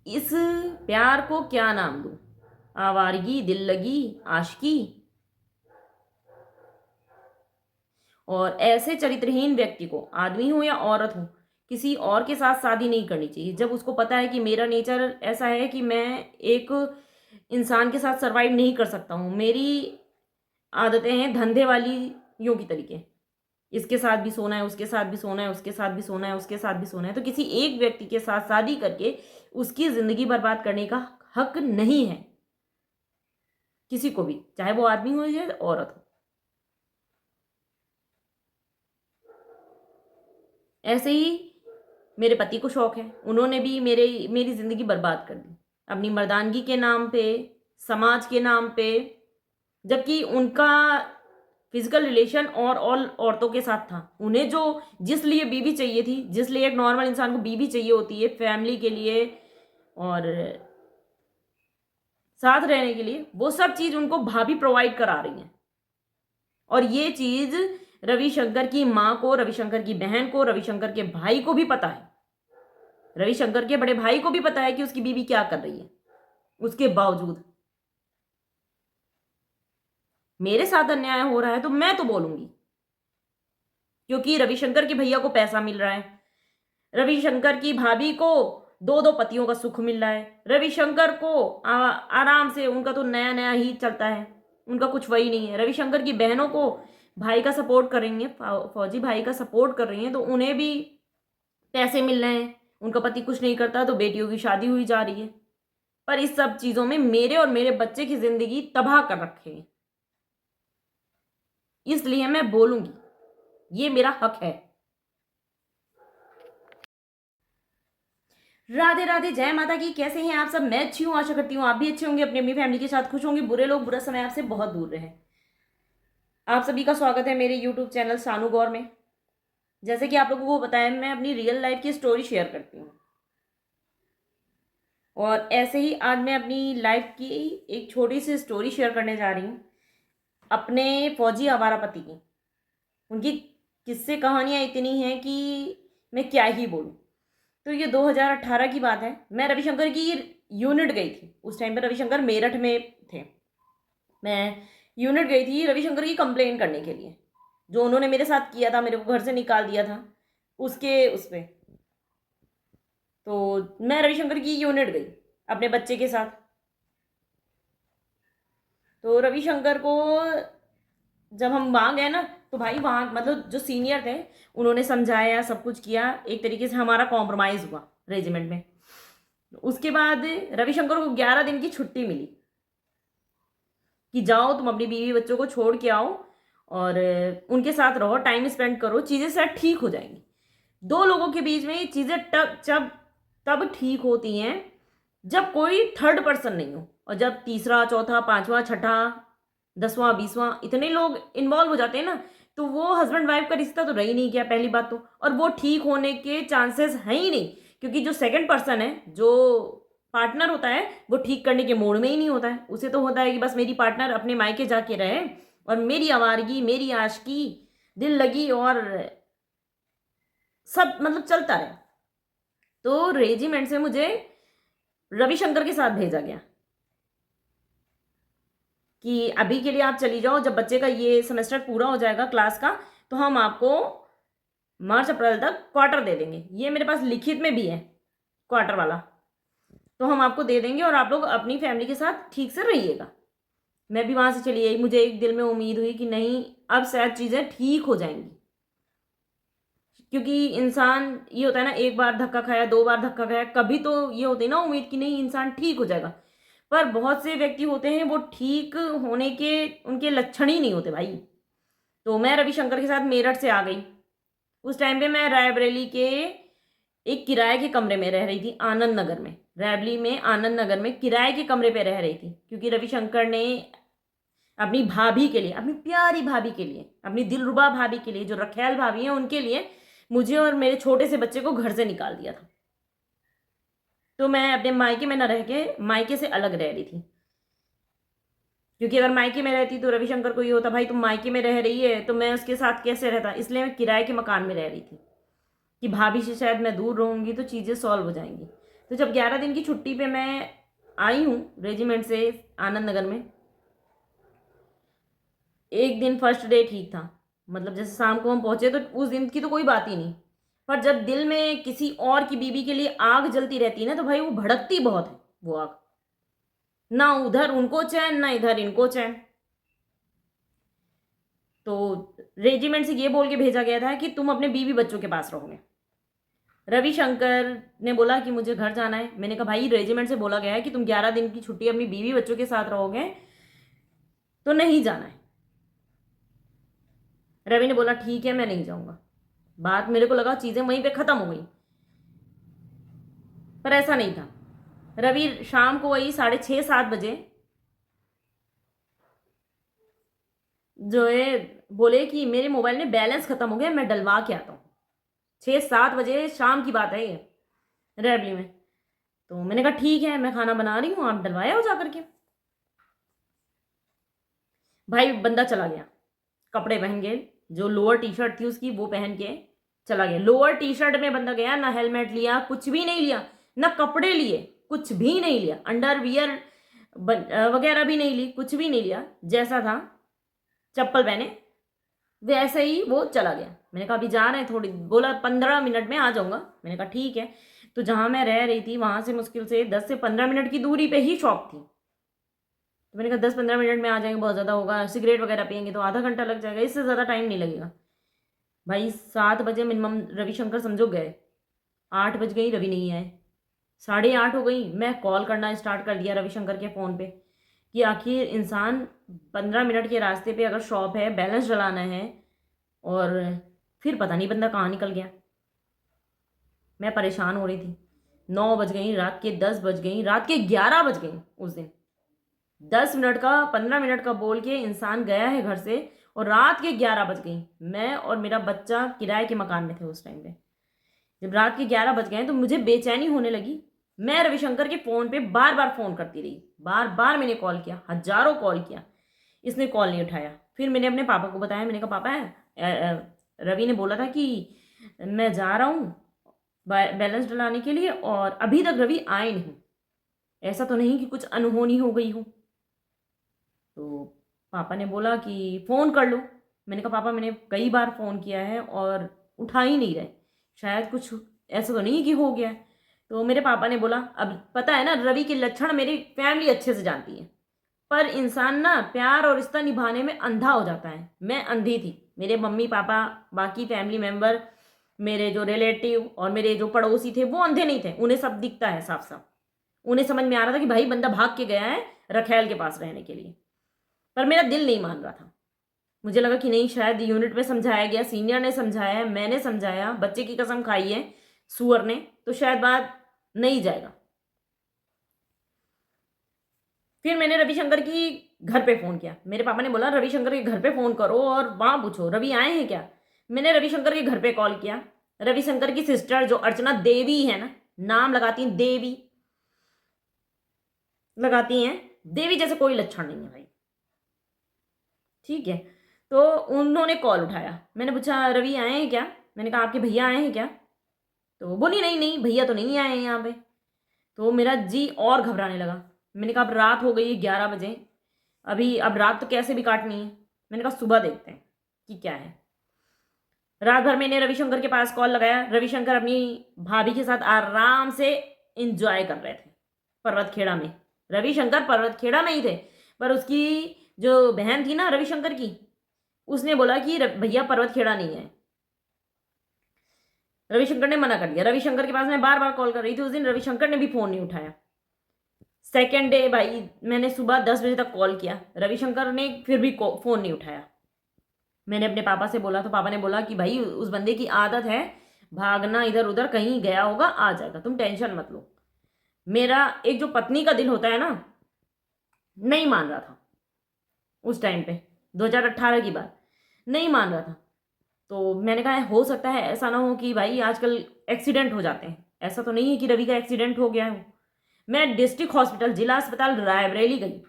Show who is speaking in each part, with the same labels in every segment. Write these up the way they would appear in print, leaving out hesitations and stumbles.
Speaker 1: इस प्यार को क्या नाम दूं? आवारगी, दिल लगी, आशिकी। और ऐसे चरित्रहीन व्यक्ति को, आदमी हो या औरत हो, किसी और के साथ शादी नहीं करनी चाहिए जब उसको पता है कि मेरा नेचर ऐसा है कि मैं एक इंसान के साथ सरवाइव नहीं कर सकता हूँ। मेरी आदतें हैं धंधे वाली यों की तरीके, इसके साथ भी सोना है, उसके साथ भी सोना है, उसके साथ भी सोना है, उसके साथ भी सोना है। तो किसी एक व्यक्ति के साथ शादी करके उसकी जिंदगी बर्बाद करने का हक नहीं है किसी को भी, चाहे वो आदमी हो या औरत हो। ऐसे ही मेरे पति को शौक है, उन्होंने भी मेरी जिंदगी बर्बाद कर दी अपनी मर्दानगी के नाम पे, समाज के नाम पे। जबकि उनका फिजिकल रिलेशन और औरतों के साथ था। उन्हें जो जिस लिए बीवी चाहिए थी, जिस लिए एक नॉर्मल इंसान को बीवी चाहिए होती है फैमिली के लिए और साथ रहने के लिए, वो सब चीज उनको भाभी प्रोवाइड करा रही हैं। और ये चीज रविशंकर की माँ को, रविशंकर की बहन को, रविशंकर के भाई को भी पता है, रविशंकर के बड़े भाई को भी पता है कि उसकी बीवी क्या कर रही है। उसके बावजूद मेरे साथ अन्याय हो रहा है तो मैं तो बोलूंगी, क्योंकि रविशंकर के भैया को पैसा मिल रहा है, रविशंकर की भाभी को दो दो पतियों का सुख मिल रहा है, रविशंकर को आराम से, उनका तो नया नया ही चलता है, उनका कुछ वही नहीं है। रविशंकर की बहनों को भाई का सपोर्ट कर रही हैं, फौजी भाई का सपोर्ट कर रही हैं, तो उन्हें भी पैसे मिल रहे हैं। उनका पति कुछ नहीं करता तो बेटियों की शादी हुई जा रही है। पर इस सब चीजों में मेरे और मेरे बच्चे की जिंदगी तबाह कर रखे हैं। इसलिए मैं बोलूंगी, ये मेरा हक है। राधे राधे, जय माता की। कैसे हैं आप सब? मैं अच्छी हूँ, आशा करती हूँ आप भी अच्छे होंगे, अपनी अपनी फैमिली के साथ खुश होंगे। बुरे लोग बुरा समय आपसे बहुत दूर रहे। आप सभी का स्वागत है मेरे यूट्यूब चैनल सानू गौर में। जैसे कि आप लोगों को बताया, मैं अपनी रियल लाइफ की स्टोरी शेयर करती हूँ, और ऐसे ही आज मैं अपनी लाइफ की एक छोटी सी स्टोरी शेयर करने जा रही हूँ अपने फौजी आवारा पति की। उनकी किस्से कहानियाँ इतनी हैं कि मैं क्या ही बोलूँ। तो ये 2018 की बात है। मैं रविशंकर की यूनिट गई थी। उस टाइम पर रविशंकर मेरठ में थे। मैं यूनिट गई थी रविशंकर की कंप्लेन करने के लिए, जो उन्होंने मेरे साथ किया था, मेरे को घर से निकाल दिया था उसके उस पर। तो मैं रविशंकर की यूनिट गई अपने बच्चे के साथ। तो रविशंकर को जब हम वहाँ गए ना, तो भाई वहाँ मतलब जो सीनियर थे उन्होंने समझाया, सब कुछ किया, एक तरीके से हमारा कॉम्प्रोमाइज़ हुआ रेजिमेंट में। उसके बाद रविशंकर को 11 दिन की छुट्टी मिली कि जाओ तुम अपनी बीवी बच्चों को छोड़ के आओ और उनके साथ रहो, टाइम स्पेंड करो, चीज़ें शायद ठीक हो जाएंगी। दो लोगों के बीच में ये चीज़ें तब ठीक होती हैं जब कोई थर्ड पर्सन नहीं हो, और जब तीसरा चौथा पांचवा छठा 10वां 20वां इतने लोग इन्वॉल्व हो जाते हैं ना, तो वो हस्बैंड वाइफ का रिश्ता तो रही नहीं गया पहली बात तो, और वो ठीक होने के चांसेस हैं ही नहीं। क्योंकि जो सेकंड पर्सन है, जो पार्टनर होता है, वो ठीक करने के मूड में ही नहीं होता है। उसे तो होता है कि बस मेरी पार्टनर अपने मायके जाके रहे और मेरी आवारगी, मेरी आशिकी, दिल लगी और सब मतलब चलता रहे। तो रेजिमेंट से मुझे रविशंकर के साथ भेजा गया कि अभी के लिए आप चली जाओ, जब बच्चे का ये सेमेस्टर पूरा हो जाएगा क्लास का, तो हम आपको मार्च अप्रैल तक क्वार्टर दे देंगे। ये मेरे पास लिखित में भी है क्वार्टर वाला, तो हम आपको दे देंगे और आप लोग अपनी फैमिली के साथ ठीक से रहिएगा। मैं भी वहाँ से चली आई। मुझे एक दिल में उम्मीद हुई कि नहीं, अब शायद चीज़ें ठीक हो जाएंगी। क्योंकि इंसान ये होता है ना, एक बार धक्का खाया, दो बार धक्का खाया, कभी तो ये होती है ना उम्मीद कि नहीं इंसान ठीक हो जाएगा। पर बहुत से व्यक्ति होते हैं वो ठीक होने के उनके लक्षण ही नहीं होते भाई। तो मैं रविशंकर के साथ मेरठ से आ गई। उस टाइम पे मैं रायबरेली के एक किराए के कमरे में रह रही थी, आनंद नगर में। रायबरेली में आनंद नगर में किराए के कमरे पे रह रही थी, क्योंकि रविशंकर ने अपनी भाभी के लिए, अपनी प्यारी भाभी के लिए, अपनी दिलरुबा भाभी के लिए, जो रखेल भाभी है, उनके लिए मुझे और मेरे छोटे से बच्चे को घर से निकाल दिया था। तो मैं अपने मायके में न रह के मायके से अलग रह रही थी। क्योंकि अगर मायके में रहती तो रविशंकर को ये होता, भाई तुम मायके में रह रही है तो मैं उसके साथ कैसे रहता। इसलिए मैं किराए के मकान में रह रही थी कि भाभी से शायद मैं दूर रहूंगी तो चीज़ें सॉल्व हो जाएंगी। तो जब 11 दिन की छुट्टी पे मैं आई हूँ रेजिमेंट से आनंद नगर में, एक दिन फर्स्ट डे ठीक था, मतलब जैसे शाम को हम पहुंचे तो उस दिन की तो कोई बात ही नहीं, पर जब दिल में किसी और की बीवी के लिए आग जलती रहती है ना, तो भाई वो भड़कती बहुत है वो आग, ना उधर उनको चैन ना इधर इनको चैन। तो रेजिमेंट से ये बोल के भेजा गया था कि तुम अपने बीवी बच्चों के पास रहोगे। रविशंकर ने बोला कि मुझे घर जाना है। मैंने कहा भाई रेजिमेंट से बोला गया है कि तुम 11 दिन की छुट्टी अपनी बीवी बच्चों के साथ रहोगे, तो नहीं जाना है। रवि ने बोला ठीक है मैं नहीं जाऊंगा। बात मेरे को लगा चीजें वहीं पे खत्म हो गई, पर ऐसा नहीं था। रवि शाम को वही 6:30-7 बजे जो है बोले कि मेरे मोबाइल में बैलेंस खत्म हो गया, मैं डलवा के आता हूँ। 6-7 बजे शाम की बात है ये, रेवली में। तो मैंने कहा ठीक है मैं खाना बना रही हूँ, आप डलवाया हो जा करके। भाई बंदा चला गया, कपड़े पहन के, जो लोअर टी शर्ट थी उसकी वो पहन के चला गया। लोअर टी शर्ट में बंदा गया, ना हेलमेट लिया, कुछ भी नहीं लिया, ना कपड़े लिए, कुछ भी नहीं लिया, अंडरवियर वगैरह भी नहीं ली, कुछ भी नहीं लिया, जैसा था चप्पल पहने वैसे ही वो चला गया। मैंने कहा अभी जा रहे हैं थोड़ी, बोला 15 मिनट में आ जाऊंगा। मैंने कहा ठीक है। तो जहां मैं रह रही थी वहां से मुश्किल से 10 से 15 मिनट की दूरी पे ही शॉप थी। तो मैंने कहा 10-15 मिनट में आ जाएंगे, बहुत ज़्यादा होगा, सिगरेट वगैरह पियेंगे तो आधा घंटा लग जाएगा, इससे ज़्यादा टाइम नहीं लगेगा। भाई 7 बजे मिनिमम रविशंकर समझो गए, 8 बज गई रवि नहीं आए, 8:30 हो गई। मैं कॉल करना स्टार्ट कर दिया रविशंकर के फ़ोन पे कि आखिर इंसान 15 मिनट के रास्ते पे अगर शॉप है, बैलेंस डलाना है, और फिर पता नहीं बंदा कहाँ निकल गया। मैं परेशान हो रही थी। 9 बज गई, रात के 10 बज गई, रात के 11 बज गई। उस दिन 10 मिनट का 15 मिनट का बोल के इंसान गया है घर से, और रात के 11 बज गई। मैं और मेरा बच्चा किराए के मकान में थे उस टाइम पे। जब रात के 11 बज गए तो मुझे बेचैनी होने लगी। मैं रविशंकर के फ़ोन पे बार बार फ़ोन करती रही, बार बार मैंने कॉल किया, हजारों कॉल किया, इसने कॉल नहीं उठाया। फिर मैंने अपने पापा को बताया, मैंने कहा पापा रवि ने बोला था कि मैं जा रहा हूँ बैलेंस डलाने के लिए, और अभी तक रवि आए नहीं, ऐसा तो नहीं कि कुछ अनहोनी हो गई हो। तो पापा ने बोला कि फ़ोन कर लो। मैंने कहा पापा मैंने कई बार फ़ोन किया है और उठा ही नहीं रहे, शायद कुछ ऐसा तो नहीं कि हो गया है। तो मेरे पापा ने बोला अब पता है ना, रवि के लक्षण मेरी फैमिली अच्छे से जानती है, पर इंसान ना प्यार और रिश्ता निभाने में अंधा हो जाता है। मैं अंधी थी, मेरे मम्मी पापा, बाकी फैमिली मेम्बर, मेरे जो रिलेटिव और मेरे जो पड़ोसी थे वो अंधे नहीं थे, उन्हें सब दिखता है साफ साफ। उन्हें समझ में आ रहा था कि भाई बंदा भाग के गया है रखेल के पास रहने के लिए, पर मेरा दिल नहीं मान रहा था। मुझे लगा कि नहीं, शायद यूनिट में समझाया गया, सीनियर ने समझाया, मैंने समझाया, बच्चे की कसम खाई है सुअर ने, तो शायद बात नहीं जाएगा। फिर मैंने रविशंकर की घर पे फ़ोन किया। मेरे पापा ने बोला रविशंकर के घर पे फ़ोन करो और वहाँ पूछो रवि आए हैं क्या। मैंने रविशंकर के घर पे कॉल किया। रविशंकर की सिस्टर जो अर्चना देवी है ना, नाम लगाती हैं देवी, लगाती हैं देवी जैसे कोई लक्षण नहीं है भाई, ठीक है। तो उन्होंने कॉल उठाया, मैंने पूछा रवि आए हैं क्या। मैंने कहा आपके भैया आए हैं क्या। तो बोली नहीं नहीं भैया तो नहीं आए हैं यहाँ पे। तो मेरा जी और घबराने लगा। मैंने कहा अब रात हो गई है 11 बजे, अभी अब रात तो कैसे भी काटनी है। मैंने कहा सुबह देखते हैं कि क्या है। रात भर मैंने रविशंकर के पास कॉल लगाया। रविशंकर अपनी भाभी के साथ आराम से इंजॉय कर रहे थे पर्वतखेड़ा में। रविशंकर पर्वतखेड़ा में ही थे, पर उसकी जो बहन थी ना रविशंकर की, उसने बोला कि भैया पर्वतखेड़ा नहीं है। रविशंकर ने मना कर दिया। रविशंकर के पास मैं बार बार कॉल कर रही थी उस दिन, रविशंकर ने भी फ़ोन नहीं उठाया। सेकेंड डे भाई मैंने सुबह 10 बजे तक कॉल किया, रविशंकर ने फिर भी फ़ोन नहीं उठाया। मैंने अपने पापा से बोला तो पापा ने बोला कि भाई उस बंदे की आदत है भागना, इधर उधर कहीं गया होगा, आ जाएगा, तुम टेंशन मत लो। मेरा एक जो पत्नी का दिल होता है ना, नहीं मान रहा था उस टाइम पे, 2018 की बात, नहीं मान रहा था। तो मैंने कहा हो सकता है ऐसा ना हो कि भाई आजकल एक्सीडेंट हो जाते हैं, ऐसा तो नहीं है कि रवि का एक्सीडेंट हो गया हो। मैं डिस्ट्रिक्ट हॉस्पिटल, जिला अस्पताल रायबरेली गई,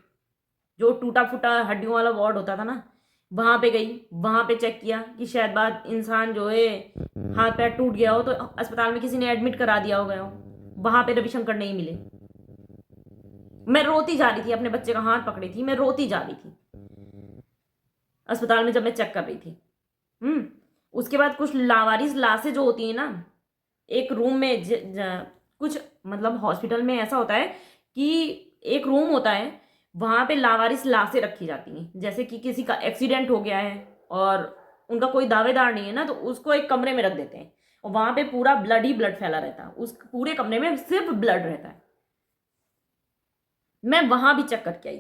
Speaker 1: जो टूटा फूटा हड्डियों वाला वार्ड होता था ना, वहाँ पे गई, वहाँ पे चेक किया कि शायद बात इंसान जो है हाथ पैर टूट गया हो तो अस्पताल में किसी ने एडमिट करा दिया हो गया हो। वहां पे रविशंकर नहीं मिले। मैं रोती जा रही थी, अपने बच्चे का हाथ पकड़ी थी, मैं रोती जा रही थी अस्पताल में जब मैं चेक कर रही थी। उसके बाद कुछ लावारिस लाशें जो होती है ना, एक रूम में कुछ मतलब हॉस्पिटल में ऐसा होता है कि एक रूम होता है, वहां पे लावारिस लाशें रखी जाती हैं। जैसे कि किसी का एक्सीडेंट हो गया है और उनका कोई दावेदार नहीं है ना, तो उसको एक कमरे में रख देते हैं और वहां पे पूरा ब्लड ही ब्लड फैला रहता है, उस पूरे कमरे में सिर्फ ब्लड रहता है। मैं वहां भी चेक करके आई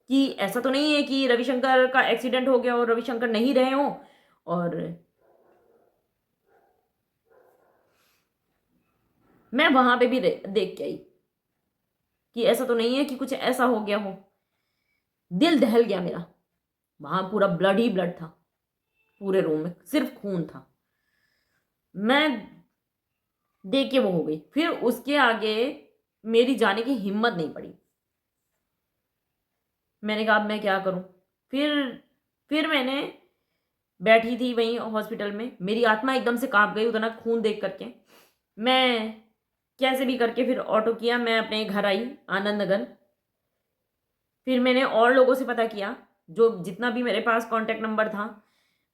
Speaker 1: कि ऐसा तो नहीं है कि रविशंकर का एक्सीडेंट हो गया और रविशंकर नहीं रहे हो। और मैं वहां पे भी देख के आई कि ऐसा तो नहीं है कि कुछ ऐसा हो गया हो। दिल दहल गया मेरा। वहां पूरा ब्लड ही ब्लड था, पूरे रूम में सिर्फ खून था। मैं देख के वो हो गई। फिर उसके आगे मेरी जाने की हिम्मत नहीं पड़ी। मैंने कहा अब मैं क्या करूं। फिर मैंने बैठी थी वहीं हॉस्पिटल में, मेरी आत्मा एकदम से कांप गई उतना खून देख करके। मैं कैसे भी करके फिर ऑटो किया, मैं अपने घर आई आनंद नगर। फिर मैंने और लोगों से पता किया, जो जितना भी मेरे पास कांटेक्ट नंबर था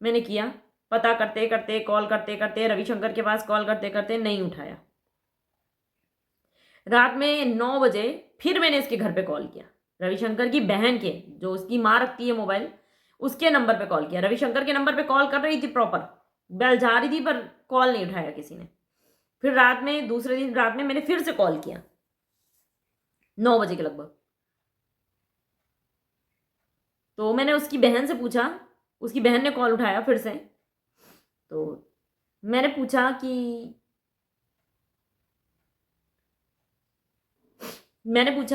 Speaker 1: मैंने किया। पता करते करते, कॉल करते करते, रविशंकर के पास कॉल करते करते नहीं उठाया। रात में 9 बजे फिर मैंने इसके घर पे कॉल किया, रविशंकर की बहन के, जो उसकी माँ रखती है मोबाइल, उसके नंबर पे कॉल किया। रविशंकर के नंबर पे कॉल कर रही थी, प्रॉपर बेल जा रही थी, पर कॉल नहीं उठाया किसी ने। फिर रात में, दूसरे दिन रात में मैंने फिर से कॉल किया 9 बजे के लगभग। तो मैंने उसकी बहन से पूछा, उसकी बहन ने कॉल उठाया फिर से। तो मैंने पूछा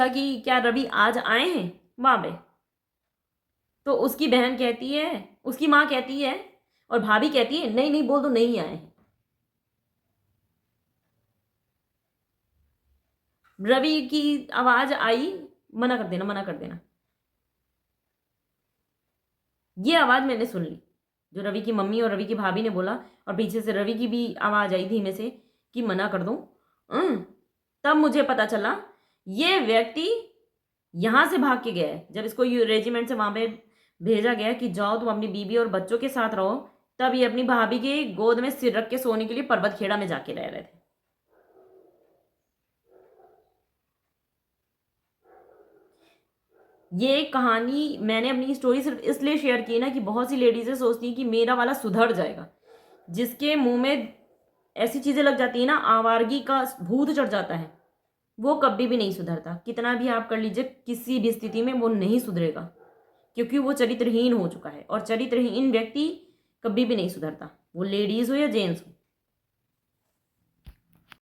Speaker 1: कि क्या रवि आज आए हैं वहां पे। तो उसकी बहन कहती है, उसकी माँ कहती है और भाभी कहती है नहीं नहीं, बोल दो नहीं आए हैं। रवि की आवाज आई, मना कर देना, मना कर देना। ये आवाज मैंने सुन ली, जो रवि की मम्मी और रवि की भाभी ने बोला, और पीछे से रवि की भी आवाज आई धीमे से कि मना कर दो। तब मुझे पता चला ये व्यक्ति यहां से भाग के गया है। जब इसको रेजिमेंट से वहां पे भेजा गया कि जाओ तुम अपनी बीबी और बच्चों के साथ रहो, तब ये अपनी भाभी की गोद में सिर रख के सोने के लिए पर्वत खेड़ा में जाके रह रहे थे। ये कहानी मैंने अपनी स्टोरी सिर्फ इसलिए शेयर की ना कि बहुत सी लेडीजें सोचती हैं कि मेरा वाला सुधर जाएगा। जिसके मुंह में ऐसी चीजें लग जाती है ना, आवारगी का भूत चढ़ जाता है, वो कभी भी नहीं सुधरता। कितना भी आप कर लीजिए, किसी भी स्थिति में वो नहीं सुधरेगा, क्योंकि वो चरित्रहीन हो चुका है। और चरित्रहीन व्यक्ति कभी भी नहीं सुधरता, वो लेडीज हो या जेंट्स हो।